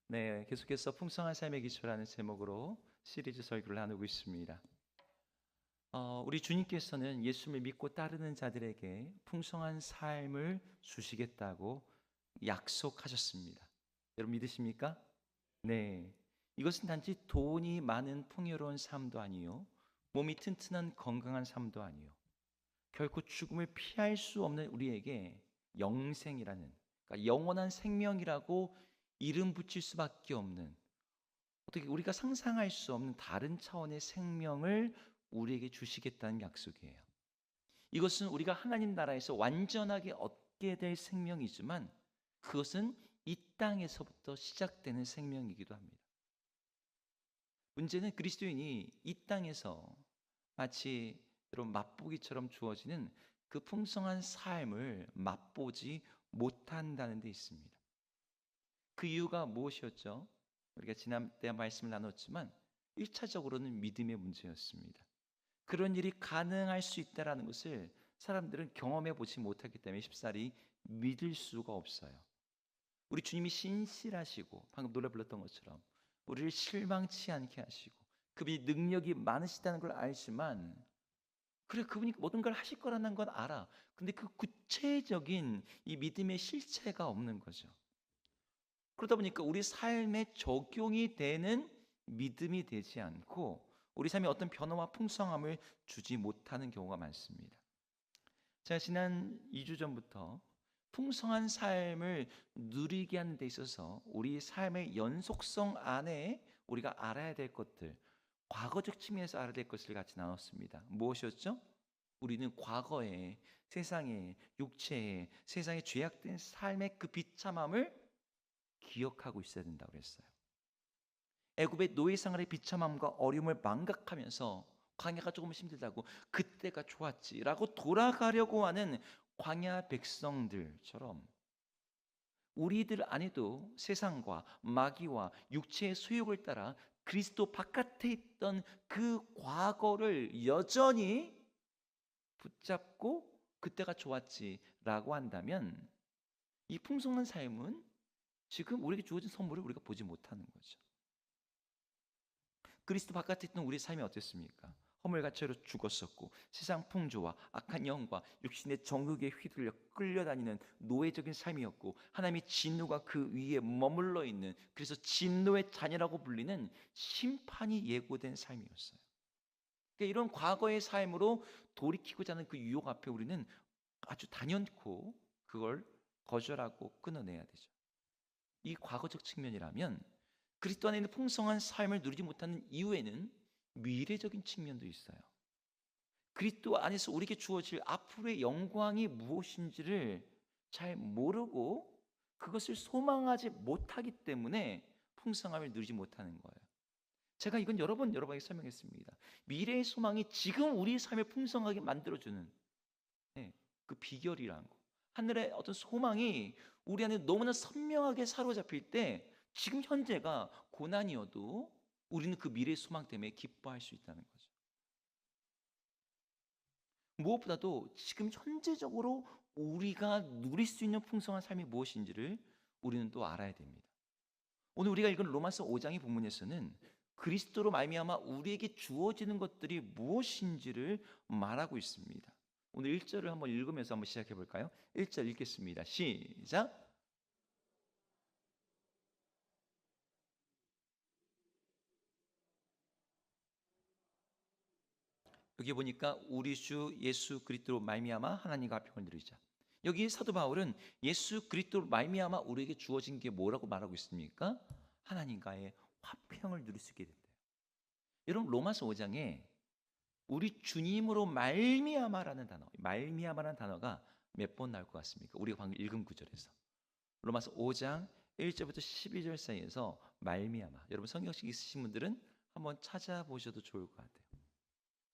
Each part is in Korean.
네, 계속해서 풍성한 삶의 기초라는 제목으로 시리즈 설교를 나누고 있습니다. 우리 주님께서는 예수를 믿고 따르는 자들에게 풍성한 삶을 주시겠다고 약속하셨습니다. 여러분 믿으십니까? 네. 이것은 단지 돈이 많은 풍요로운 삶도 아니요, 몸이 튼튼한 건강한 삶도 아니요, 결코 죽음을 피할 수 없는 우리에게 영생이라는, 그러니까 영원한 생명이라고 이름 붙일 수밖에 없는, 어떻게 우리가 상상할 수 없는 다른 차원의 생명을 우리에게 주시겠다는 약속이에요. 이것은 우리가 하나님 나라에서 완전하게 얻게 될 생명이지만, 그것은 이 땅에서부터 시작되는 생명이기도 합니다. 문제는 그리스도인이 이 땅에서 마치 여러분 맛보기처럼 주어지는 그 풍성한 삶을 맛보지 못한다는 데 있습니다. 그 이유가 무엇이었죠? 우리가 지난 때 말씀을 나눴지만 1차적으로는 믿음의 문제였습니다. 그런 일이 가능할 수 있다라는 것을 사람들은 경험해 보지 못하기 때문에 쉽사리 믿을 수가 없어요. 우리 주님이 신실하시고 방금 노래 불렀던 것처럼 우리를 실망치 않게 하시고 그분이 능력이 많으시다는 걸 알지만, 그래 그분이 모든 걸 하실 거라는 건 알아. 근데 그 구체적인 이 믿음의 실체가 없는 거죠. 그러다 보니까 우리 삶에 적용이 되는 믿음이 되지 않고 우리 삶에 어떤 변화와 풍성함을 주지 못하는 경우가 많습니다. 제가 지난 2주 전부터 풍성한 삶을 누리게 하는 데 있어서 우리 삶의 연속성 안에 우리가 알아야 될 것들, 과거적 측면에서 알아야 될 것을 같이 나눴습니다. 무엇이었죠? 우리는 과거에 세상에, 육체에, 세상에 죄악된 삶의 그 비참함을 기억하고 있어야 된다고 그랬어요. 애굽의 노예 생활의 비참함과 어려움을 망각하면서 광야가 조금 힘들다고 그때가 좋았지라고 돌아가려고 하는 광야 백성들처럼 우리들 안에도 세상과 마귀와 육체의 소욕을 따라 그리스도 바깥에 있던 그 과거를 여전히 붙잡고 그때가 좋았지라고 한다면 이 풍성한 삶은 지금 우리에게 주어진 선물을 우리가 보지 못하는 거죠. 그리스도 바깥에 있던 우리 삶이 어땠습니까? 허물과 죄로 죽었었고 세상 풍조와 악한 영과 육신의 정욕에 휘둘려 끌려다니는 노예적인 삶이었고 하나님의 진노가 그 위에 머물러 있는, 그래서 진노의 자녀라고 불리는 심판이 예고된 삶이었어요. 그러니까 이런 과거의 삶으로 돌이키고자 하는 그 유혹 앞에 우리는 아주 단연코 그걸 거절하고 끊어내야 되죠. 이 과거적 측면이라면 그리스도 안에 있는 풍성한 삶을 누리지 못하는 이유에는 미래적인 측면도 있어요. 그리스도 안에서 우리에게 주어질 앞으로의 영광이 무엇인지를 잘 모르고 그것을 소망하지 못하기 때문에 풍성함을 누리지 못하는 거예요. 제가 이건 여러 번 여러분에게 설명했습니다. 미래의 소망이 지금 우리의 삶을 풍성하게 만들어주는, 네, 그 비결이라는 거. 하늘의 어떤 소망이 우리 안에 너무나 선명하게 사로잡힐 때 지금 현재가 고난이어도 우리는 그 미래의 소망 때문에 기뻐할 수 있다는 거죠. 무엇보다도 지금 현재적으로 우리가 누릴 수 있는 풍성한 삶이 무엇인지를 우리는 또 알아야 됩니다. 오늘 우리가 읽은 로마서 5장의 본문에서는 그리스도로 말미암아 우리에게 주어지는 것들이 무엇인지를 말하고 있습니다. 오늘 1절을 한번 읽으면서 한번 시작해 볼까요? 1절 읽겠습니다. 시작. 여기 보니까 우리 주 예수 그리스도로 말미암아 하나님과 화평을 누리자. 여기 사도 바울은 예수 그리스도로 말미암아 우리에게 주어진 게 뭐라고 말하고 있습니까? 하나님과의 화평을 누릴 수 있게 된대요. 여러분 로마서 5장에 우리 주님으로 말미암아라는 단어, 말미암아라는 단어가 몇 번 나올 것 같습니까? 우리가 방금 읽은 구절에서 로마서 5장 1절부터 12절 사이에서 말미암아. 여러분 성경책 있으신 분들은 한번 찾아보셔도 좋을 것 같아요.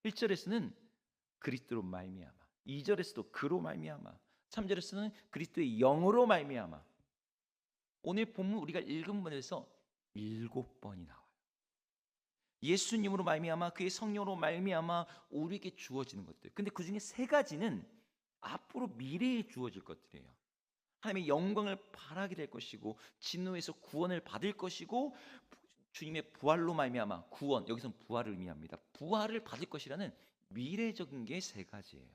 1절에서는 그리스도로 말미암아, 2절에서도 그로 말미암아, 3절에서는 그리스도의 영으로 말미암아. 오늘 본문 우리가 읽은 번에서 7번이 나와요. 예수님으로 말미암아, 그의 성령으로 말미암아 우리에게 주어지는 것들. 근데 그 중에 세 가지는 앞으로 미래에 주어질 것들이에요. 하나님의 영광을 바라게 될 것이고 진노에서 구원을 받을 것이고 주님의 부활로 말미암아 구원, 여기서는 부활을 의미합니다. 부활을 받을 것이라는 미래적인 게 세 가지예요.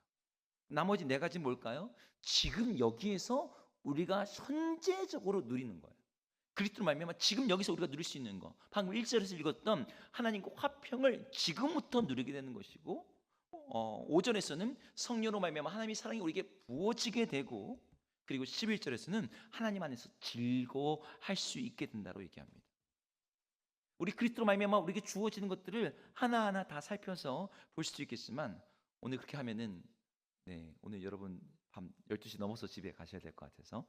나머지 네 가지는 뭘까요? 지금 여기에서 우리가 현재적으로 누리는 거예요. 그리스도로 말미암아 지금 여기서 우리가 누릴 수 있는 거, 방금 1절에서 읽었던 하나님과 화평을 지금부터 누리게 되는 것이고, 5절에서는 성령으로 말미암아 하나님의 사랑이 우리에게 부어지게 되고, 그리고 11절에서는 하나님 안에서 즐거워할 수 있게 된다고 얘기합니다. 우리 그리스도로 말미암아 우리에게 주어지는 것들을 하나하나 다 살펴서 볼 수도 있겠지만, 오늘 그렇게 하면은 오늘 여러분 밤 12시 넘어서 집에 가셔야 될 것 같아서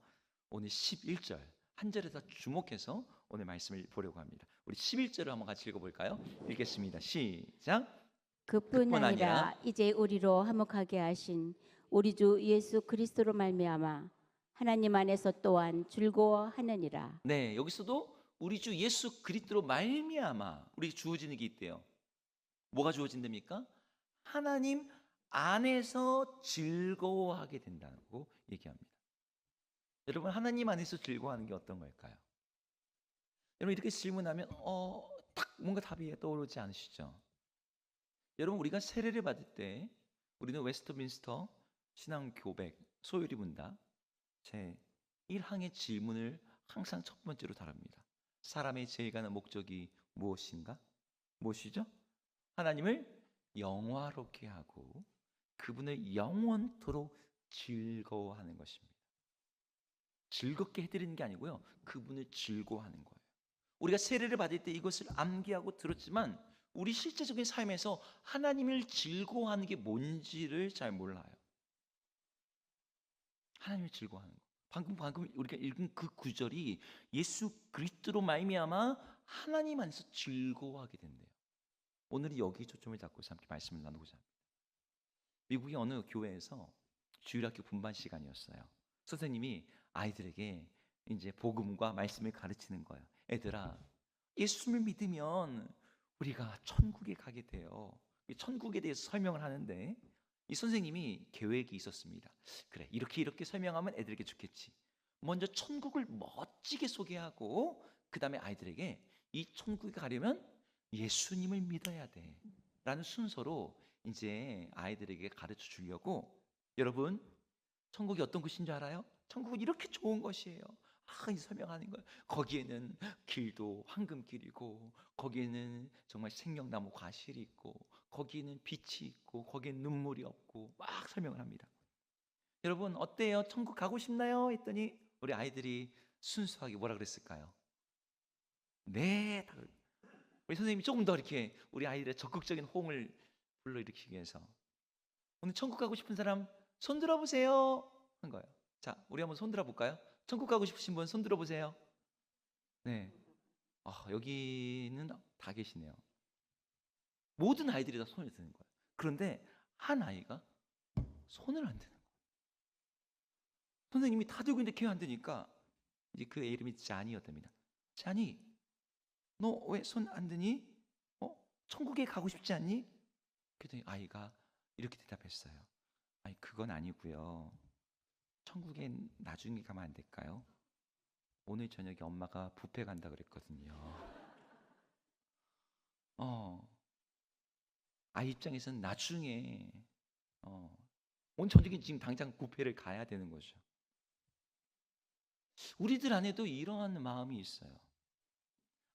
오늘 11절 한 절에 더 주목해서 오늘 말씀을 보려고 합니다. 우리 11절을 한번 같이 읽어볼까요? 읽겠습니다. 시작. 그뿐 아니라 이제 우리로 화목하게 하신 우리 주 예수 그리스도로 말미암아 하나님 안에서 또한 즐거워하느니라. 네, 여기서도 우리 주 예수 그리스도로 말미암아 우리 주어지는 게 있대요. 뭐가 주어진답니까? 하나님 안에서 즐거워하게 된다고 얘기합니다. 여러분, 하나님 안에서 즐거워하는 게 어떤 걸까요? 여러분, 이렇게 질문하면 딱 뭔가 답이 떠오르지 않으시죠? 여러분, 우리가 세례를 받을 때 우리는 웨스트민스터 신앙교백 소요리 문답 제 1항의 질문을 항상 첫 번째로 다룹니다. 사람의 제일 가는 목적이 무엇인가? 무엇이죠? 하나님을 영화롭게 하고 그분을 영원토록 즐거워하는 것입니다. 즐겁게 해드리는 게 아니고요, 그분을 즐거워하는 거예요. 우리가 세례를 받을 때 이것을 암기하고 들었지만 우리 실제적인 삶에서 하나님을 즐거워하는 게 뭔지를 잘 몰라요. 하나님을 즐거워하는 거. 방금 우리가 읽은 그 구절이 예수 그리스도로 말미암아 하나님 안에서 즐거워하게 된대요. 오늘이 여기 초점을 잡고서 함께 말씀을 나누고자 합니다. 미국의 어느 교회에서 주일학교 분반 시간이었어요. 선생님이 아이들에게 이제 복음과 말씀을 가르치는 거예요. 애들아, 예수를 믿으면 우리가 천국에 가게 돼요. 천국에 대해서 설명을 하는데 이 선생님이 계획이 있었습니다. 그래, 이렇게 설명하면 애들에게 좋겠지. 먼저 천국을 멋지게 소개하고 그 다음에 아이들에게 이 천국에 가려면 예수님을 믿어야 돼 라는 순서로 이제 아이들에게 가르쳐 주려고. 여러분, 천국이 어떤 곳인 줄 알아요? 천국은 이렇게 좋은 것이에요. 이 설명하는 거예요. 거기에는 길도 황금길이고, 거기에는 정말 생명나무 과실이 있고, 거기에는 빛이 있고, 거기에는 눈물이 없고, 막 설명을 합니다. 여러분, 어때요? 천국 가고 싶나요? 했더니 우리 아이들이 순수하게 뭐라 그랬을까요? 네. 우리 선생님이 조금 더 이렇게 우리 아이들의 적극적인 호응을 불러일으키기 위해서 오늘 천국 가고 싶은 사람 손 들어보세요 한 거예요. 자, 우리 한번 손 들어볼까요? 천국 가고 싶으신 분 손 들어보세요. 네. 여기는 다 계시네요. 모든 아이들이 다 손을 드는 거예요. 그런데 한 아이가 손을 안 드는 거예요. 선생님이 다 들고 있는데 걔 안 드니까 이제 그 애 이름이 잔이었답니다. 잔이, 너 왜 손 안 드니? 천국에 가고 싶지 않니? 그랬더니 아이가 이렇게 대답했어요. 아니, 그건 아니고요. 천국에 나중에 가면 안 될까요? 오늘 저녁에 엄마가 뷔페 간다 그랬거든요. 아이 입장에서는 나중에 온 저녁에 지금 당장 뷔페를 가야 되는 거죠. 우리들 안에도 이러한 마음이 있어요.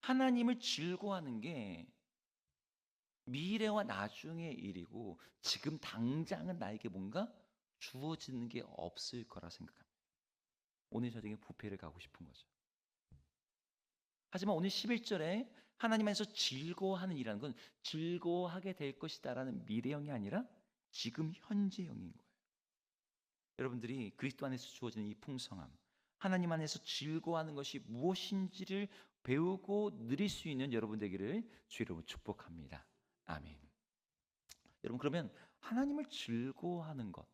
하나님을 즐거워하는 게 미래와 나중의 일이고 지금 당장은 나에게 뭔가 주어지는 게 없을 거라 생각합니다. 오늘 저녁에 뷔페를 가고 싶은 거죠. 하지만 오늘 11절에 하나님 안에서 즐거워하는 일이라는 건 즐거워하게 될 것이다라는 미래형이 아니라 지금 현재형인 거예요. 여러분들이 그리스도 안에서 주어지는 이 풍성함, 하나님 안에서 즐거워하는 것이 무엇인지를 배우고 누릴 수 있는 여러분 되기를 주의로 축복합니다. 아멘. 여러분, 그러면 하나님을 즐거워하는 것,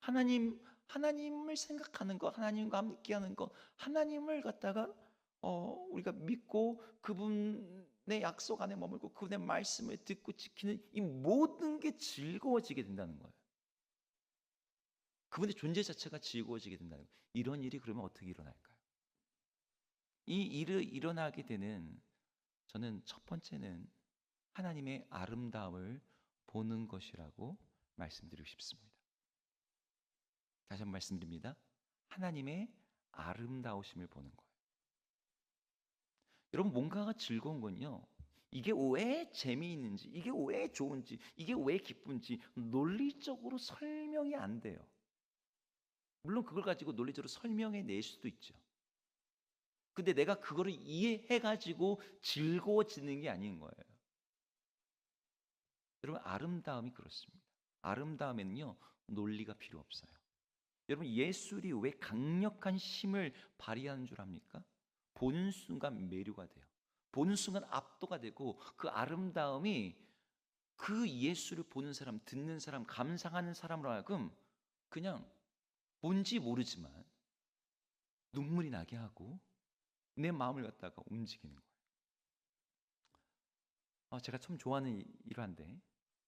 하나님을 생각하는 것, 하나님과 함께하는 것, 하나님을 갖다가 우리가 믿고 그분의 약속 안에 머물고 그분의 말씀을 듣고 지키는 이 모든 게 즐거워지게 된다는 거예요. 그분의 존재 자체가 즐거워지게 된다는 거예요. 이런 일이 그러면 어떻게 일어날까요? 이 일이 일어나게 되는, 저는 첫 번째는 하나님의 아름다움을 보는 것이라고 말씀드리고 싶습니다. 다시 한번 말씀드립니다. 하나님의 아름다우심을 보는 거예요. 여러분, 뭔가가 즐거운 건요, 이게 왜 재미있는지, 이게 왜 좋은지, 이게 왜 기쁜지 논리적으로 설명이 안 돼요. 물론 그걸 가지고 논리적으로 설명해 낼 수도 있죠. 근데 내가 그거를 이해해 가지고 즐거워지는 게 아닌 거예요. 여러분, 아름다움이 그렇습니다. 아름다움에는요, 논리가 필요 없어요. 여러분, 예술이 왜 강력한 힘을 발휘하는 줄 압니까? 보는 순간 매료가 돼요. 보는 순간 압도가 되고, 그 아름다움이 그 예술을 보는 사람, 듣는 사람, 감상하는 사람으로 하여금 그냥 뭔지 모르지만 눈물이 나게 하고 내 마음을 갖다가 움직이는 거예요. 제가 참 좋아하는 일화인데,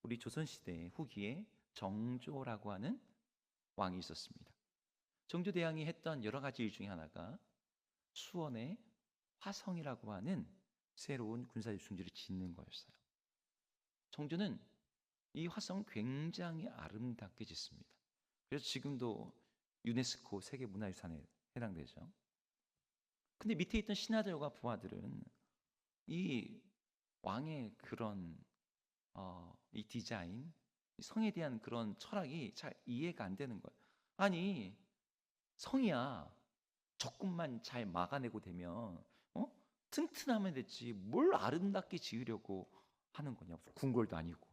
우리 조선시대 후기에 정조라고 하는 왕이 있었습니다. 정조대왕이 했던 여러 가지 일 중에 하나가 수원에 화성이라고 하는 새로운 군사요충지를 짓는 거였어요. 정조는 이 화성 굉장히 아름답게 짓습니다. 그래서 지금도 유네스코 세계문화유산에 해당되죠. 근데 밑에 있던 신하들과 부하들은 이 왕의 그런 이 디자인, 이 성에 대한 그런 철학이 잘 이해가 안 되는 거예요. 아니, 성이야 적군만 잘 막아내고 되면 튼튼하면 됐지 뭘 아름답게 지으려고 하는 거냐, 궁궐도 아니고.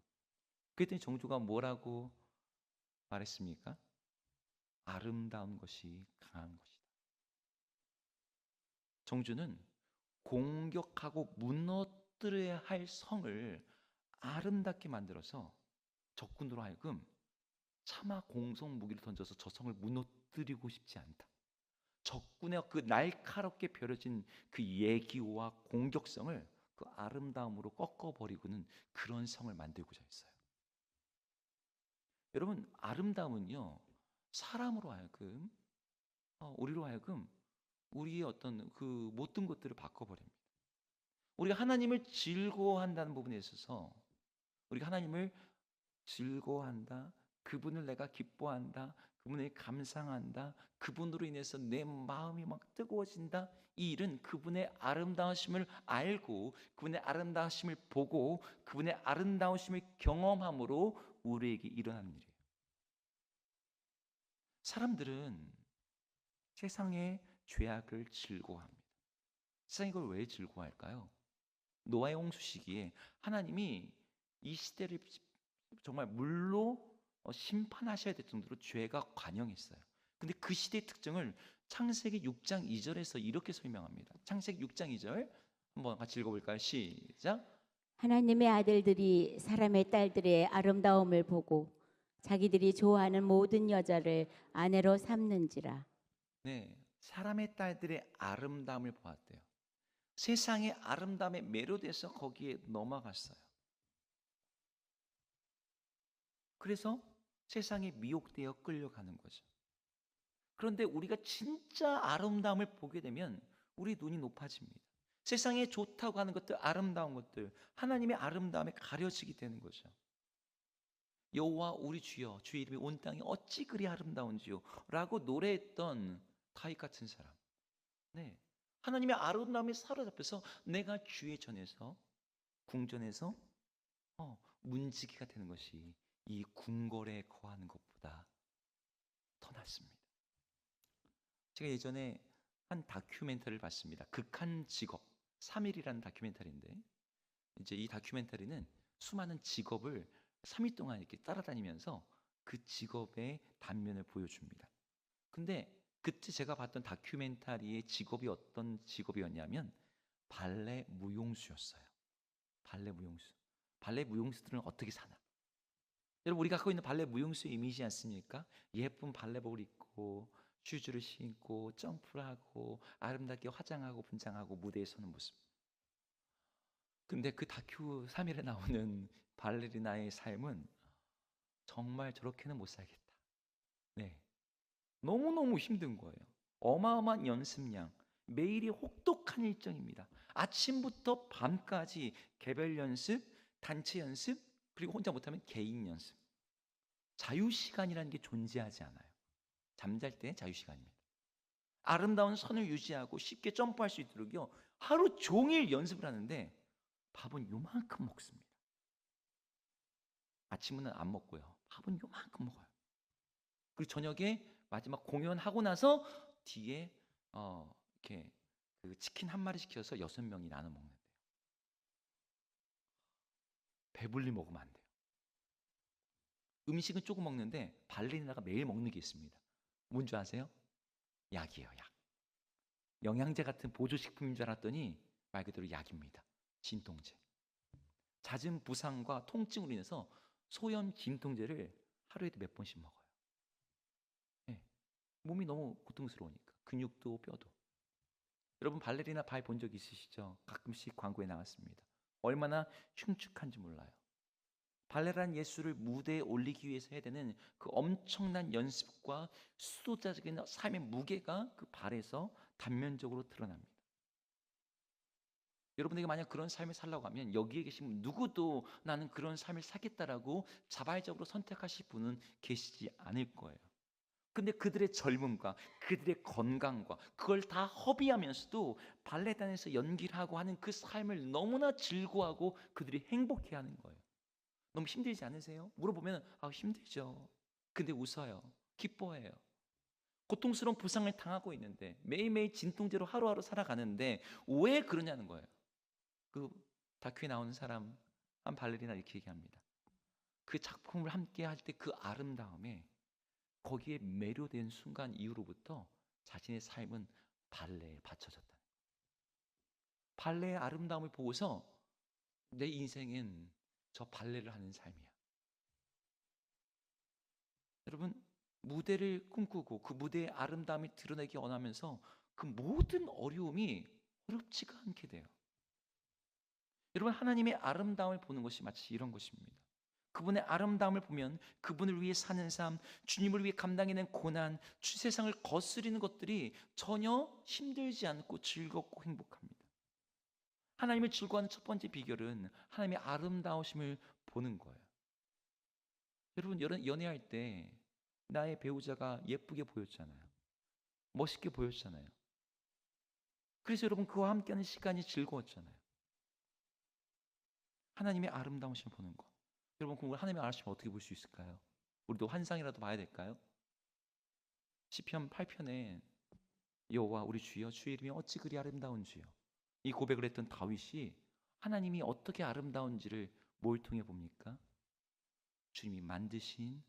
그랬더니 정조가 뭐라고 말했습니까? 아름다운 것이 강한 것이다. 정조는 공격하고 무너뜨려야 할 성을 아름답게 만들어서 적군으로 하여금 차마 공성 무기를 던져서 저 성을 무너뜨리고 싶지 않다. 적군의 그 날카롭게 벼려진 그 예기와 공격성을 그 아름다움으로 꺾어버리고는 그런 성을 만들고자 했어요. 여러분, 아름다움은요, 사람으로 하여금 우리로 하여금 우리의 어떤 그 모든 것들을 바꿔버립니다. 우리가 하나님을 즐거워한다는 부분에 있어서, 우리가 하나님을 즐거워한다, 그분을 내가 기뻐한다, 그분을 감상한다, 그분으로 인해서 내 마음이 막 뜨거워진다, 이 일은 그분의 아름다우심을 알고 그분의 아름다우심을 보고 그분의 아름다우심을 경험함으로 우리에게 일어나는 일이에요. 사람들은 세상의 죄악을 즐거워합니다. 세상이 이걸 왜 즐거워할까요? 노아의 홍수 시기에 하나님이 이 시대를 정말 물로 심판하셔야 될 정도로 죄가 관영했어요. 근데 그 시대의 특징을 창세기 6장 2절에서 이렇게 설명합니다. 창세기 6장 2절 한번 같이 읽어볼까요? 시작. 하나님의 아들들이 사람의 딸들의 아름다움을 보고 자기들이 좋아하는 모든 여자를 아내로 삼는지라. 네, 사람의 딸들의 아름다움을 보았대요. 세상의 아름다움에 매료돼서 거기에 넘어갔어요. 그래서 세상에 미혹되어 끌려가는 거죠. 그런데 우리가 진짜 아름다움을 보게 되면 우리 눈이 높아집니다. 세상에 좋다고 하는 것들, 아름다운 것들, 하나님의 아름다움에 가려지게 되는 거죠. 여호와 우리 주여, 주의 이름이 온 땅에 어찌 그리 아름다운지요 라고 노래했던 다윗 같은 사람. 네, 하나님의 아름다움에 사로잡혀서 내가 주의 전에서, 궁전에서 문지기가 되는 것이 이 궁궐에 거하는 것보다 더 낫습니다. 제가 예전에 한 다큐멘터리를 봤습니다. 극한 직업 3일이라는 다큐멘터리인데, 이제 이 다큐멘터리는 수많은 직업을 3일 동안 이렇게 따라다니면서 그 직업의 단면을 보여줍니다. 근데 그때 제가 봤던 다큐멘터리의 직업이 어떤 직업이었냐면 발레 무용수였어요. 발레 무용수. 발레 무용수들은 어떻게 사나? 여러분, 우리가 갖고 있는 발레 무용수의 이미지 않습니까? 예쁜 발레복을 입고 슈즈를 신고 점프를 하고 아름답게 화장하고 분장하고 무대에 서는 모습. 근데 그 다큐 3일에 나오는 발레리나의 삶은 정말 저렇게는 못 살겠다. 네, 너무너무 힘든 거예요. 어마어마한 연습량, 매일이 혹독한 일정입니다. 아침부터 밤까지 개별 연습, 단체 연습, 그리고 혼자 못하면 개인 연습. 자유시간이라는 게 존재하지 않아요. 잠잘 때 자유시간입니다. 아름다운 선을 유지하고 쉽게 점프할 수 있도록요, 하루 종일 연습을 하는데 밥은 요만큼 먹습니다. 아침은 안 먹고요. 밥은 요만큼 먹어요. 그리고 저녁에 마지막 공연하고 나서 뒤에 이렇게 그 치킨 한 마리 시켜서 6명이 나눠 먹는데요. 배불리 먹으면 안 돼요. 음식은 조금 먹는데 발레리나가 매일 먹는 게 있습니다. 뭔지 아세요? 약이에요, 약. 영양제 같은 보조식품인 줄 알았더니 말 그대로 약입니다. 진통제. 잦은 부상과 통증으로 인해서 소염 진통제를 하루에도 몇 번씩 먹어요. 네. 몸이 너무 고통스러우니까. 근육도 뼈도. 여러분 발레리나 발 본 적 있으시죠? 가끔씩 광고에 나왔습니다. 얼마나 흉측한지 몰라요. 발레라는 예술을 무대에 올리기 위해서 해야 되는 그 엄청난 연습과 수도자적인 삶의 무게가 그 발에서 단면적으로 드러납니다. 여러분에게 만약 그런 삶을 살라고 하면 여기에 계신 누구도 나는 그런 삶을 살겠다라고 자발적으로 선택하실 분은 계시지 않을 거예요. 근데 그들의 젊음과 그들의 건강과 그걸 다 허비하면서도 발레단에서 연기를 하고 하는 그 삶을 너무나 즐거워하고 그들이 행복해하는 거예요. 너무 힘들지 않으세요? 물어보면 힘들죠. 근데 웃어요. 기뻐해요. 고통스러운 부상을 당하고 있는데 매일매일 진통제로 하루하루 살아가는데 왜 그러냐는 거예요. 그 다큐에 나오는 사람 한 발레리나 이렇게 얘기합니다. 그 작품을 함께 할 때 그 아름다움에 거기에 매료된 순간 이후로부터 자신의 삶은 발레에 바쳐졌다. 발레의 아름다움을 보고서 내 인생은 저 발레를 하는 삶이야. 여러분 무대를 꿈꾸고 그 무대의 아름다움을 드러내기 원하면서 그 모든 어려움이 어렵지가 않게 돼요. 여러분 하나님의 아름다움을 보는 것이 마치 이런 것입니다. 그분의 아름다움을 보면 그분을 위해 사는 삶, 주님을 위해 감당해낸 고난, 세상을 거스리는 것들이 전혀 힘들지 않고 즐겁고 행복합니다. 하나님을 즐거워하는 첫 번째 비결은 하나님의 아름다우심을 보는 거예요. 여러분 연애할 때 나의 배우자가 예쁘게 보였잖아요. 멋있게 보였잖아요. 그래서 여러분 그와 함께하는 시간이 즐거웠잖아요. 하나님의 아름다우심을 보는 거. 여러분 그걸 하나님의 아름다우심을 어떻게 볼 수 있을까요? 우리도 환상이라도 봐야 될까요? 시편 8편에 여호와 우리 주여 주의 이름이 어찌 그리 아름다운지요. 이 고백을 했던 다윗이 하나님이 어떻게 아름다운지를 뭘 통해 봅니까? 주님이 만드신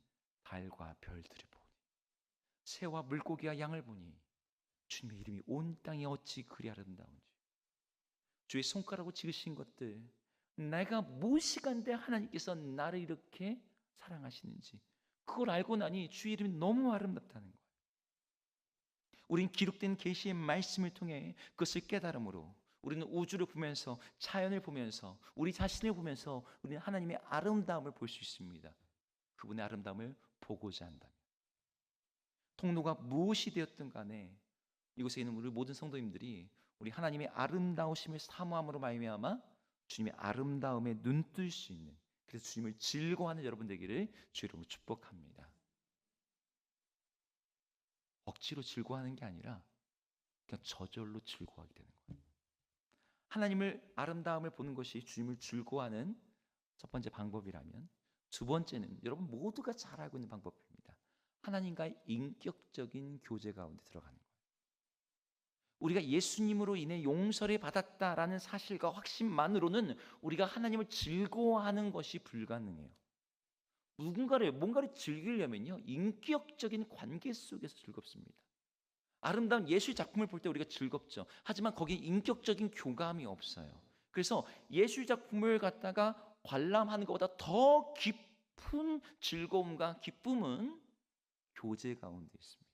달과 별들을 보니 새와 물고기와 양을 보니 주님의 이름이 온 땅에 어찌 그리 아름다운지 주의 손가락으로 지으신 것들 내가 무식한데 하나님께서 나를 이렇게 사랑하시는지 그걸 알고 나니 주의 이름이 너무 아름답다는 거예요. 우린 기록된 계시의 말씀을 통해 그것을 깨달음으로 우리는 우주를 보면서 자연을 보면서 우리 자신을 보면서 우리는 하나님의 아름다움을 볼 수 있습니다. 그분의 아름다움을 보고자 한다면 통로가 무엇이 되었든 간에 이곳에 있는 우리 모든 성도님들이 우리 하나님의 아름다우심을 사모함으로 말미암아 주님의 아름다움에 눈뜰 수 있는 그래서 주님을 즐거워하는 여러분 되기를 주 이름으로 축복합니다. 억지로 즐거워하는 게 아니라 그냥 저절로 즐거워하게 되는 거예요. 하나님을 아름다움을 보는 것이 주님을 즐거워하는 첫 번째 방법이라면 두 번째는 여러분 모두가 잘 알고 있는 방법입니다. 하나님과의 인격적인 교제 가운데 들어가는 거예요. 우리가 예수님으로 인해 용서를 받았다라는 사실과 확신만으로는 우리가 하나님을 즐거워하는 것이 불가능해요. 뭔가를 즐기려면요 인격적인 관계 속에서 즐겁습니다. 아름다운 예술 작품을 볼 때 우리가 즐겁죠. 하지만 거기에 인격적인 교감이 없어요. 그래서 예술 작품을 갖다가 관람하는 것보다 더 깊은 즐거움과 기쁨은 교제 가운데 있습니다.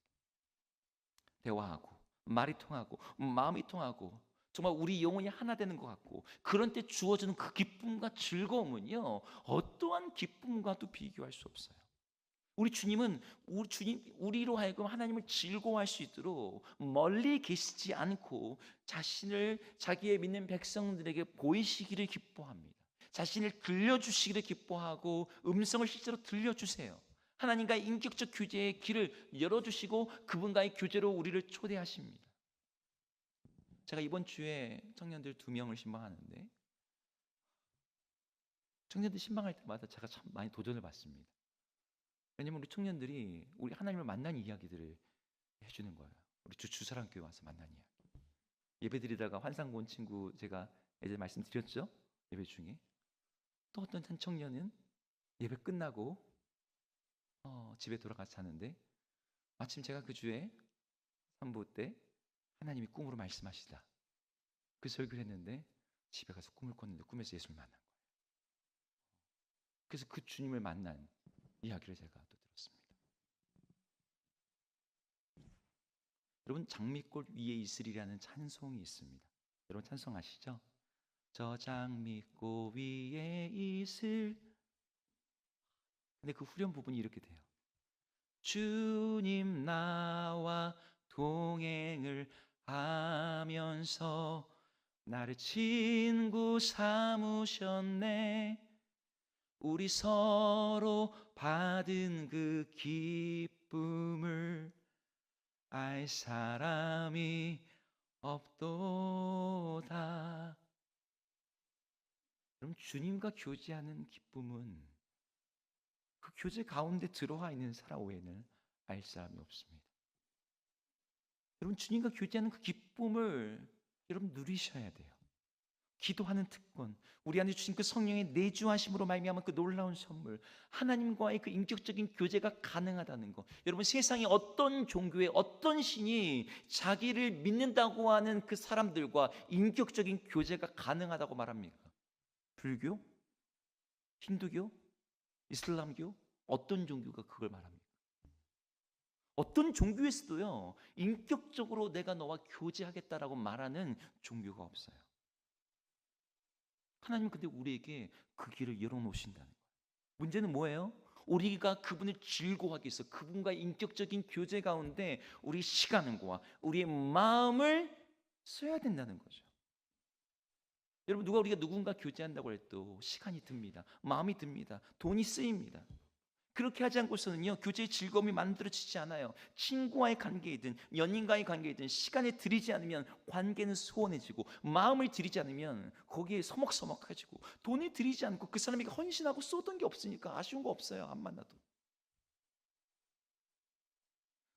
대화하고 말이 통하고 마음이 통하고 정말 우리 영혼이 하나 되는 것 같고 그런 때 주어지는 그 기쁨과 즐거움은요 어떠한 기쁨과도 비교할 수 없어요. 우리 주님은 우리로 하여금 하나님을 즐거워할 수 있도록 멀리 계시지 않고 자기의 믿는 백성들에게 보이시기를 기뻐합니다. 자신을 들려주시기를 기뻐하고 음성을 실제로 들려주세요. 하나님과의 인격적 교제의 길을 열어주시고 그분과의 교제로 우리를 초대하십니다. 제가 이번 주에 청년들 2명을 신방하는데 청년들 신방할 때마다 제가 참 많이 도전을 받습니다. 왜냐면 우리 청년들이 우리 하나님을 만난 이야기들을 해주는 거예요. 우리 주사랑교회 와서 만난 이야기. 예배드리다가 환상 본 친구 제가 예전에 말씀드렸죠? 예배 중에. 또 어떤 한 청년은 예배 끝나고 집에 돌아가서 자는데 마침 제가 그 주에 선부 때 하나님이 꿈으로 말씀하시다. 그 설교를 했는데 집에 가서 꿈을 꿨는데 꿈에서 예수를 만난 거예요. 그래서 그 주님을 만난 이야기를 제가 또 들었습니다. 여러분 장미꽃 위에 있으리라는 찬송이 있습니다. 여러분 찬송 아시죠? 저 장미꽃 위에 있을. 근데 그 후렴 부분이 이렇게 돼요. 주님 나와 동행을 하면서 나를 친구 삼으셨네. 우리 서로 받은 그 기쁨을 알 사람이 없도다. 그럼 주님과 교제하는 기쁨은 그 교제 가운데 들어와 있는 사람 외에는 알 사람이 없습니다. 여러분 주님과 교제하는 그 기쁨을 여러분 누리셔야 돼요. 기도하는 특권, 우리 안에 주신 그 성령의 내주하심으로 말미암은 그 놀라운 선물, 하나님과의 그 인격적인 교제가 가능하다는 것. 여러분 세상에 어떤 종교에 어떤 신이 자기를 믿는다고 하는 그 사람들과 인격적인 교제가 가능하다고 말합니까? 불교? 힌두교? 이슬람교? 어떤 종교가 그걸 말합니까? 어떤 종교에서도요 인격적으로 내가 너와 교제하겠다라고 말하는 종교가 없어요. 하나님은 근데 우리에게 그 길을 열어놓으신다는 거예요. 문제는 뭐예요? 우리가 그분을 즐거워하기 위해서 그분과의 인격적인 교제 가운데 우리 시간과 우리의 마음을 써야 된다는 거죠. 여러분 우리가 누군가 교제한다고 해도 시간이 듭니다. 마음이 듭니다. 돈이 쓰입니다. 그렇게 하지 않고서는요 교제의 즐거움이 만들어지지 않아요. 친구와의 관계이든 연인과의 관계이든 시간을 들이지 않으면 관계는 소원해지고 마음을 들이지 않으면 거기에 서먹서먹해지고 돈을 들이지 않고 그 사람에게 헌신하고 쏟은 게 없으니까 아쉬운 거 없어요. 안 만나도.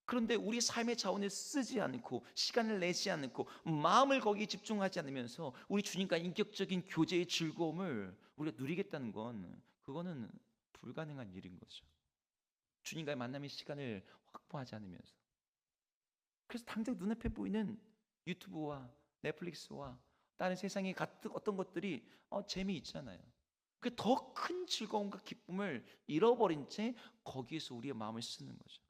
그런데 우리 삶의 자원을 쓰지 않고 시간을 내지 않고 마음을 거기에 집중하지 않으면서 우리 주님과 인격적인 교제의 즐거움을 우리가 누리겠다는 건 그거는 불가능한 일인 거죠. 주님과의 만남의 시간을 확보하지 않으면서. 그래서 당장 눈앞에 보이는 유튜브와 넷플릭스와 다른 세상의 어떤 것들이 재미있잖아요. 그 더 큰 즐거움과 기쁨을 잃어버린 채 거기에서 우리의 마음을 쓰는 거죠.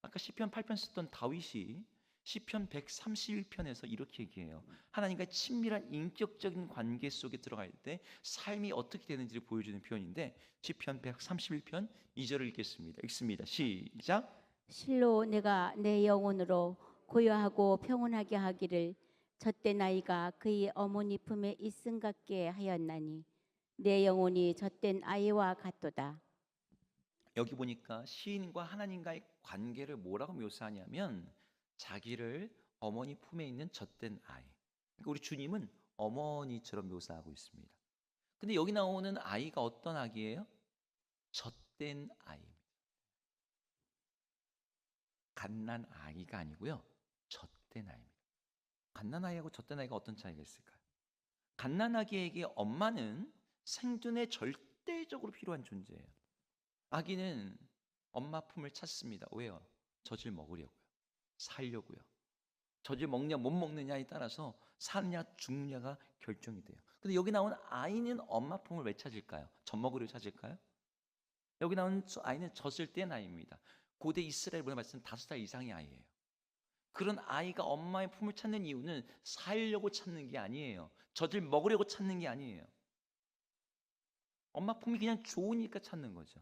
아까 시편 8편 썼던 다윗이 시편 131편에서 이렇게 얘기해요. 하나님과 친밀한 인격적인 관계 속에 들어갈 때 삶이 어떻게 되는지를 보여주는 표현인데 시편 131편 2절을 읽습니다. 시작. 실로 내가 내 영혼으로 고요하고 평온하게 하기를 젖된 아이가 그의 어머니 품에 있음 같게 하였나니 내 영혼이 젖된 아이와 같도다. 여기 보니까 시인과 하나님과의 관계를 뭐라고 묘사하냐면 자기를 어머니 품에 있는 젖된 아이. 그러니까 우리 주님은 어머니처럼 묘사하고 있습니다. 근데 여기 나오는 아이가 어떤 아기예요? 젖된 아이입니다. 갓난 아이가 아니고요. 젖된 아이입니다. 갓난 아이하고 젖된 아이가 어떤 차이가 있을까요? 갓난 아기에게 엄마는 생존에 절대적으로 필요한 존재예요. 아기는 엄마 품을 찾습니다. 왜요? 젖을 먹으려고요. 살려고요. 젖을 먹냐 못 먹느냐에 따라서 사느냐 죽느냐가 결정이 돼요. 근데 여기 나온 아이는 엄마 품을 왜 찾을까요? 젖 먹으려 찾을까요? 여기 나온 아이는 젖을 뗀 아이입니다. 고대 이스라엘 문화 말씀 5살 이상의 아이예요. 그런 아이가 엄마의 품을 찾는 이유는 살려고 찾는 게 아니에요. 젖을 먹으려고 찾는 게 아니에요. 엄마 품이 그냥 좋으니까 찾는 거죠.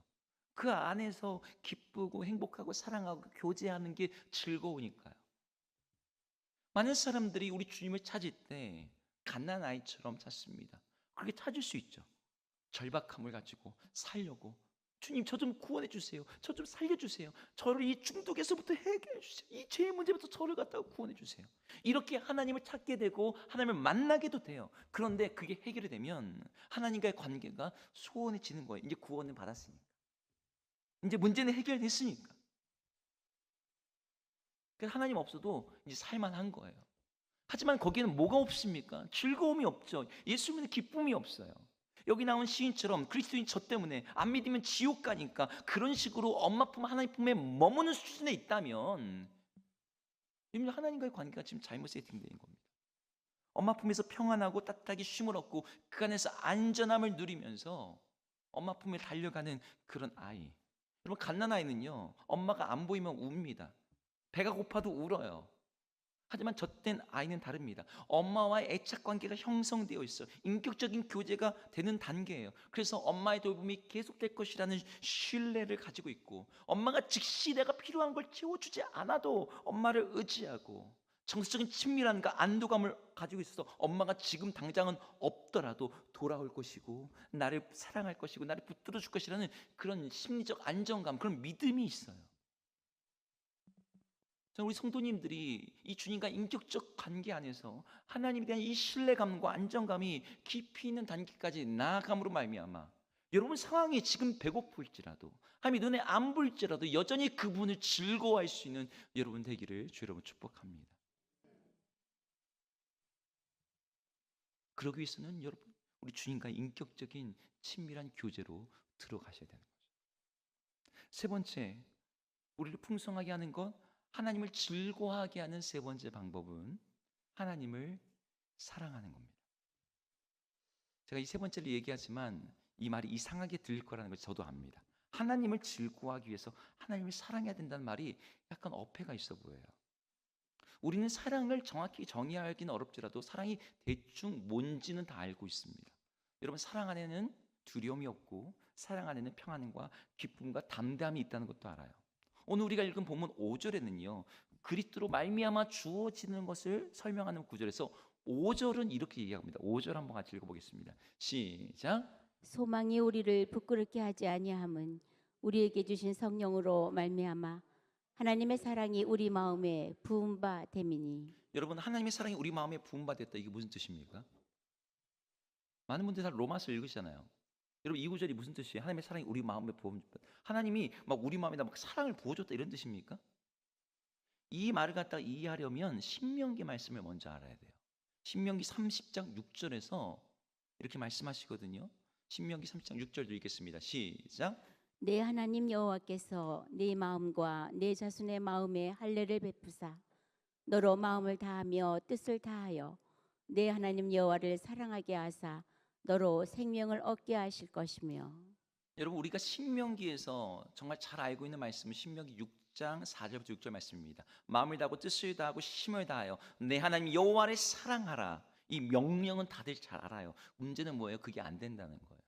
그 안에서 기쁘고 행복하고 사랑하고 교제하는 게 즐거우니까요. 많은 사람들이 우리 주님을 찾을 때 갓난 아이처럼 찾습니다. 그렇게 찾을 수 있죠. 절박함을 가지고 살려고, 주님 저 좀 구원해 주세요. 저 좀 살려 주세요. 저를 이 중독에서부터 해결해 주세요. 이 죄의 문제부터 저를 갖다가 구원해 주세요. 이렇게 하나님을 찾게 되고 하나님을 만나게도 돼요. 그런데 그게 해결이 되면 하나님과의 관계가 소원해지는 거예요. 이제 구원을 받았으니까. 이제 문제는 해결됐으니까. 그래서 하나님 없어도 이제 살만한 거예요. 하지만 거기에는 뭐가 없습니까? 즐거움이 없죠. 예수 믿는 기쁨이 없어요. 여기 나온 시인처럼 그리스도인 저 때문에 안 믿으면 지옥 가니까 그런 식으로 엄마 품 하나님 품에 머무는 수준에 있다면 하나님과의 관계가 지금 잘못 세팅된 겁니다. 엄마 품에서 평안하고 따뜻하게 쉼을 얻고 그 안에서 안전함을 누리면서 엄마 품에 달려가는 그런 아이. 여러분 갓난아이는요 엄마가 안 보이면 웁니다. 배가 고파도 울어요. 하지만 젖된 아이는 다릅니다. 엄마와의 애착 관계가 형성되어 있어 인격적인 교제가 되는 단계예요. 그래서 엄마의 돌봄이 계속될 것이라는 신뢰를 가지고 있고, 엄마가 즉시 내가 필요한 걸 채워주지 않아도 엄마를 의지하고 정서적인 친밀함과 안도감을 가지고 있어서 엄마가 지금 당장은 없더라도 돌아올 것이고 나를 사랑할 것이고 나를 붙들어 줄 것이라는 그런 심리적 안정감, 그런 믿음이 있어요. 저는 우리 성도님들이 이 주님과 인격적 관계 안에서 하나님에 대한 이 신뢰감과 안정감이 깊이 있는 단계까지 나아감으로 말미암아 여러분 상황이 지금 배고플지라도, 하나님이 눈에 안 보일지라도 여전히 그분을 즐거워할 수 있는 여러분 되기를 주 여러분 축복합니다. 그러기 위해서는 여러분 우리 주님과 인격적인 친밀한 교제로 들어가셔야 되는 거죠. 세 번째, 우리를 풍성하게 하는 것, 하나님을 즐거워하게 하는 세 번째 방법은 하나님을 사랑하는 겁니다. 제가 이 세 번째를 얘기하지만 이 말이 이상하게 들릴 거라는 걸 저도 압니다. 하나님을 즐거워하기 위해서 하나님을 사랑해야 된다는 말이 약간 어폐가 있어 보여요. 우리는 사랑을 정확히 정의하기는 어렵더라도 사랑이 대충 뭔지는 다 알고 있습니다. 여러분 사랑 안에는 두려움이 없고 사랑 안에는 평안과 기쁨과 담대함이 있다는 것도 알아요. 오늘 우리가 읽은 본문 5절에는요 그리스도로 말미암아 주어지는 것을 설명하는 구절에서 5절은 이렇게 얘기합니다. 5절 한번 같이 읽어보겠습니다. 시작. 소망이 우리를 부끄럽게 하지 아니함은 우리에게 주신 성령으로 말미암아 하나님의 사랑이 우리 마음에 부은 바 됨이니. 여러분 하나님의 사랑이 우리 마음에 부음받았다, 이게 무슨 뜻입니까? 많은 분들이 다 로마서 읽으시잖아요. 여러분 이 구절이 무슨 뜻이에요? 하나님의 사랑이 우리 마음에 부어줬다. 하나님이 막 우리 마음에다 막 사랑을 부어줬다 이런 뜻입니까? 이 말을 갖다가 이해하려면 신명기 말씀을 먼저 알아야 돼요. 신명기 30장 6절에서 이렇게 말씀하시거든요. 신명기 30장 6절도 읽겠습니다. 시작. 내 하나님 여호와께서 네 마음과 내 자손의 마음에 할례를 베푸사 너로 마음을 다하며 뜻을 다하여 내 하나님 여호와를 사랑하게 하사 너로 생명을 얻게 하실 것이며. 여러분 우리가 신명기에서 정말 잘 알고 있는 말씀은 신명기 6장 4절부터 6절 말씀입니다. 마음을 다하고 뜻을 다하고 힘을 다하여 내 하나님 여호와를 사랑하라. 이 명령은 다들 잘 알아요. 문제는 뭐예요? 그게 안 된다는 거예요.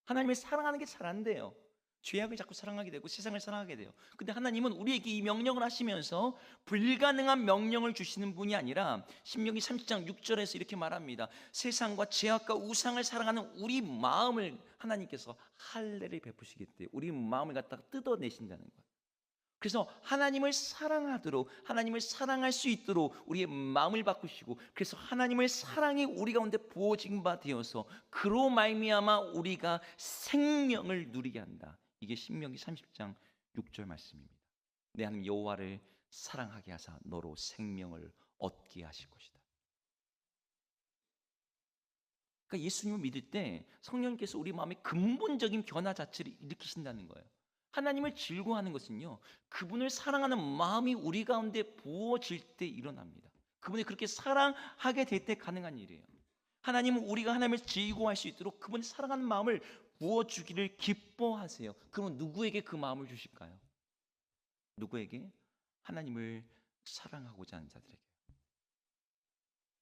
하나님을 사랑하는 게 잘 안 돼요. 죄악을 자꾸 사랑하게 되고 세상을 사랑하게 돼요. 근데 하나님은 우리에게 이 명령을 하시면서 불가능한 명령을 주시는 분이 아니라 신명기 30장 6절에서 이렇게 말합니다. 세상과 죄악과 우상을 사랑하는 우리 마음을 하나님께서 할례를 베푸시겠대요. 우리 마음을 갖다가 뜯어내신다는 거예요. 그래서 하나님을 사랑하도록, 하나님을 사랑할 수 있도록 우리의 마음을 바꾸시고, 그래서 하나님의 사랑이 우리 가운데 부어진 바 되어서 그로 말미암아 우리가 생명을 누리게 한다. 이게 신명기 30장 6절 말씀입니다. 내 하나님 여호와를 사랑하게 하사 너로 생명을 얻게 하실 것이다. 그러니까 예수님을 믿을 때 성령님께서 우리 마음에 근본적인 변화 자체를 일으키신다는 거예요. 하나님을 즐거워하는 것은요 그분을 사랑하는 마음이 우리 가운데 부어질 때 일어납니다. 그분이 그렇게 사랑하게 될 때 가능한 일이에요. 하나님은 우리가 하나님을 즐거워할 수 있도록 그분의 사랑하는 마음을 부어주기를 기뻐하세요. 그러면 누구에게 그 마음을 주실까요? 누구에게? 하나님을 사랑하고자 하는 자들에게.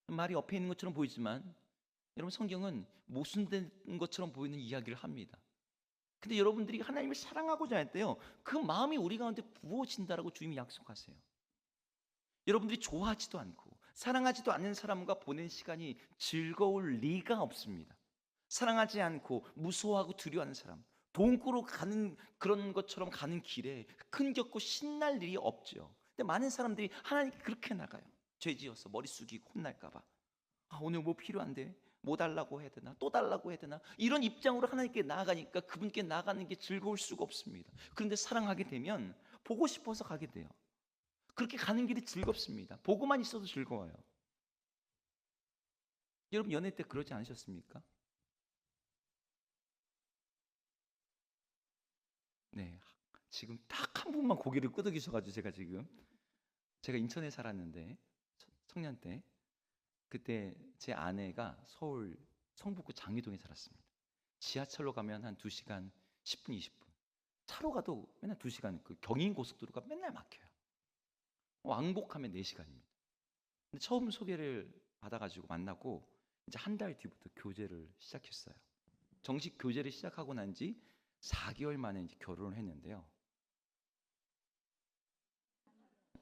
말이 옆에 있는 것처럼 보이지만 여러분 성경은 모순된 것처럼 보이는 이야기를 합니다. 근데 여러분들이 하나님을 사랑하고자 할 때요, 그 마음이 우리 가운데 부어진다라고 주님이 약속하세요. 여러분들이 좋아하지도 않고 사랑하지도 않는 사람과 보낸 시간이 즐거울 리가 없습니다. 사랑하지 않고 무서워하고 두려워하는 사람, 돈꾸러 가는 그런 것처럼 가는 길에 흥겹고 신날 일이 없죠. 근데 많은 사람들이 하나님께 그렇게 나가요. 죄지어서 머리 숙이고 혼날까 봐. 오늘 뭐 필요한데 뭐 달라고 해야 되나, 또 달라고 해야 되나, 이런 입장으로 하나님께 나아가니까 그분께 나가는 게 즐거울 수가 없습니다. 그런데 사랑하게 되면 보고 싶어서 가게 돼요. 그렇게 가는 길이 즐겁습니다. 보고만 있어도 즐거워요. 여러분 연애 때 그러지 않으셨습니까? 네, 지금 딱 한 분만 고개를 끄덕이셔가지고 제가 인천에 살았는데 청년 때, 그때 제 아내가 서울 성북구 장미동에 살았습니다. 지하철로 가면 한 2시간 10분 20분, 차로 가도 맨날 2시간, 그 경인고속도로가 맨날 막혀요. 왕복하면 4시간입니다. 근데 처음 소개를 받아가지고 만나고 이제 한 달 뒤부터 교제를 시작했어요. 정식 교제를 시작하고 난 지 4개월 만에 이제 결혼을 했는데요.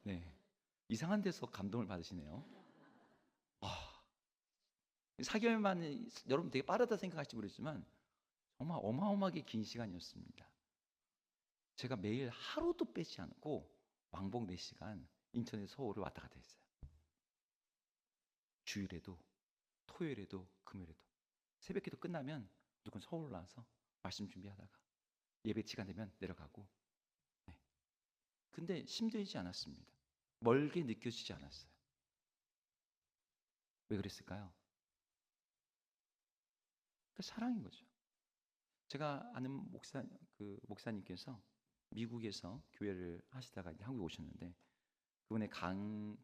네, 이상한 데서 감동을 받으시네요. 와, 4개월 만에, 여러분 되게 빠르다 생각할지 모르지만 정말 어마어마하게 긴 시간이었습니다. 제가 매일 하루도 빼지 않고 왕복 4시간 인천에서 서울을 왔다 갔다 했어요. 주일에도, 토요일에도, 금요일에도. 새벽기도 끝나면 무조건 서울 나와서 말씀 준비하다가 예배 시간 되면 내려가고. 네. 근데 힘들지 않았습니다. 멀게 느껴지지 않았어요. 왜 그랬을까요? 그 사랑인 거죠. 제가 아는 목사님께서 미국에서 교회를 하시다가 이제 한국에 오셨는데,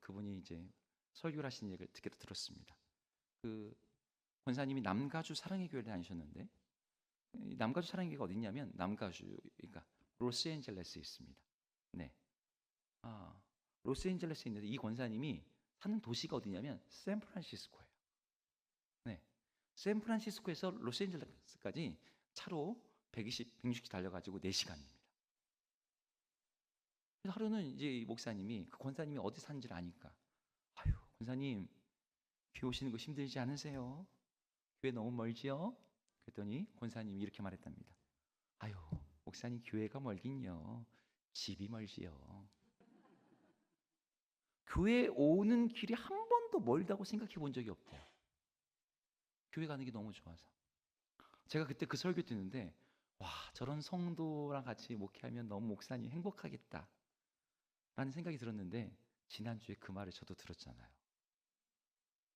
그분이 이제 설교를 하신 얘기를 듣게 들었습니다. 그 권사님이 남가주 사랑의 교회를 다니셨는데, 이 남가주 사랑의 교회가 어디 있냐면 남가주, 그러니까 로스앤젤레스에 있습니다. 네, 로스앤젤레스에 있는데 이 권사님이 사는 도시가 어디냐면 샌프란시스코예요. 네, 샌프란시스코에서 로스앤젤레스까지 차로 120, 160 달려가지고 4시간입니다. 그래서 하루는 이제 이 목사님이, 그 권사님이 어디 사는지를 아니까, 아유 권사님 교회 오시는 거 힘들지 않으세요? 교회 너무 멀지요? 그랬더니 권사님이 이렇게 말했답니다. 아유 목사님 교회가 멀긴요, 집이 멀지요. 교회 오는 길이 한 번도 멀다고 생각해 본 적이 없대요. 교회 가는 게 너무 좋아서. 제가 그때 그 설교 듣는데, 와, 저런 성도랑 같이 목회하면 너무 목사님 행복하겠다 라는 생각이 들었는데, 지난주에 그 말을 저도 들었잖아요.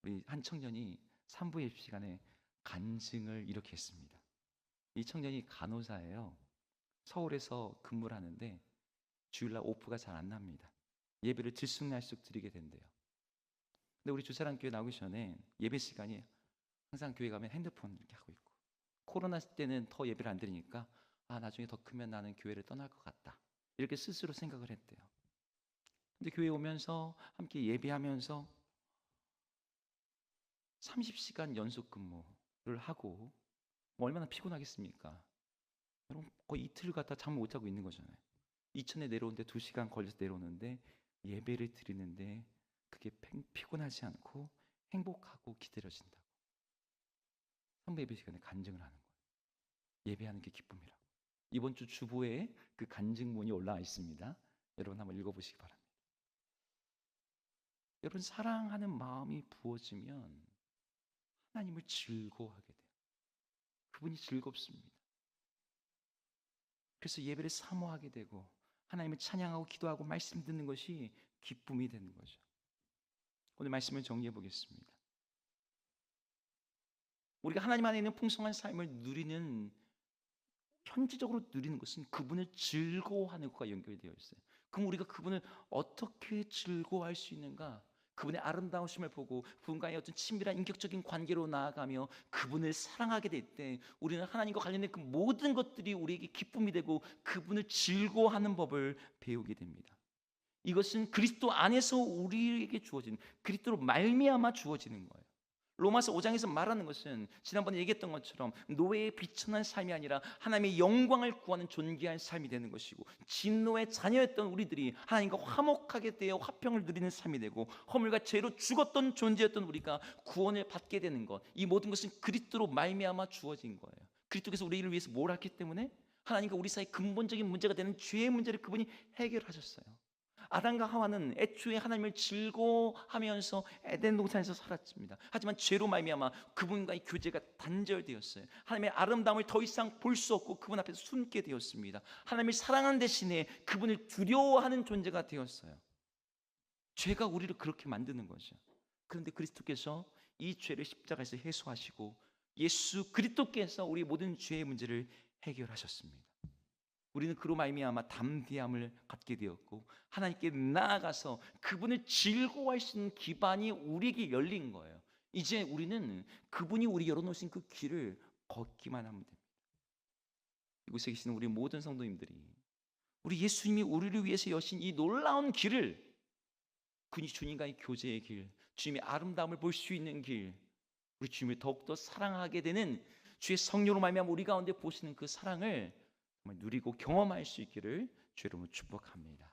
우리 한 청년이 3부 예배 시간에 간증을 이렇게 했습니다. 이 청년이 간호사예요. 서울에서 근무를 하는데 주일날 오프가 잘 안 납니다. 예배를 들쑥날쑥 드리게 된대요. 근데 우리 주사랑 교회 나오기 전에 예배 시간이 항상 교회 가면 핸드폰 이렇게 하고 있고, 코로나 때는 더 예배를 안 드리니까 나중에 더 크면 나는 교회를 떠날 것 같다, 이렇게 스스로 생각을 했대요. 근데 교회 오면서 함께 예배하면서 30시간 연속 근무를 하고 뭐 얼마나 피곤하겠습니까? 여러분 거의 이틀 갖다 잠 못 자고 있는 거잖아요. 이천에 내려오는데 2시간 걸려서 내려오는데 예배를 드리는데 그게 피곤하지 않고 행복하고 기다려진다고. 선부 예배 시간에 간증을 하는 거예요. 예배하는 게 기쁨이라고. 이번 주 주보에 그 간증문이 올라와 있습니다. 여러분 한번 읽어보시기 바랍니다. 여러분 사랑하는 마음이 부어지면 하나님을 즐거워하게 돼요. 그분이 즐겁습니다. 그래서 예배를 사모하게 되고 하나님을 찬양하고 기도하고 말씀 듣는 것이 기쁨이 되는 거죠. 오늘 말씀을 정리해 보겠습니다. 우리가 하나님 안에 있는 풍성한 삶을 누리는, 현지적으로 누리는 것은 그분을 즐거워하는 것과 연결되어 있어요. 그럼 우리가 그분을 어떻게 즐거워할 수 있는가? 그분의 아름다우심을 보고 그분과의 어떤 친밀한 인격적인 관계로 나아가며 그분을 사랑하게 될 때 우리는 하나님과 관련된 그 모든 것들이 우리에게 기쁨이 되고 그분을 즐거워하는 법을 배우게 됩니다. 이것은 그리스도 안에서 우리에게 주어지는, 그리스도로 말미암아 주어지는 거예요. 로마서 5장에서 말하는 것은 지난번에 얘기했던 것처럼 노예에 비천한 삶이 아니라 하나님의 영광을 구하는 존귀한 삶이 되는 것이고, 진노의 자녀였던 우리들이 하나님과 화목하게 되어 화평을 누리는 삶이 되고, 허물과 죄로 죽었던 존재였던 우리가 구원을 받게 되는 것, 이 모든 것은 그리스도로 말미암아 주어진 거예요. 그리스도께서 우리를 위해서 뭘 했기 때문에? 하나님과 우리 사이 근본적인 문제가 되는 죄의 문제를 그분이 해결하셨어요. 아담과 하와는 애초에 하나님을 즐거워하면서 에덴 동산에서 살았습니다. 하지만 죄로 말미암아 그분과의 교제가 단절되었어요. 하나님의 아름다움을 더 이상 볼 수 없고 그분 앞에서 숨게 되었습니다. 하나님을 사랑하는 대신에 그분을 두려워하는 존재가 되었어요. 죄가 우리를 그렇게 만드는 거죠. 그런데 그리스도께서 이 죄를 십자가에서 해소하시고 예수 그리스도께서 우리 모든 죄의 문제를 해결하셨습니다. 우리는 그로 말미암아 담대함을 갖게 되었고, 하나님께 나아가서 그분을 즐거워할 수 있는 기반이 우리에게 열린 거예요. 이제 우리는 그분이 우리 열어놓으신 그 길을 걷기만 하면 됩니다. 이곳에 계시는 우리 모든 성도님들이 우리 예수님이 우리를 위해서 여신 이 놀라운 길을, 그분이 주님과의 교제의 길, 주님의 아름다움을 볼 수 있는 길, 우리 주님을 더욱더 사랑하게 되는 주의 성령으로 말미암아 우리 가운데 보시는 그 사랑을 정말 누리고 경험할 수 있기를 주의 이름으로 축복합니다.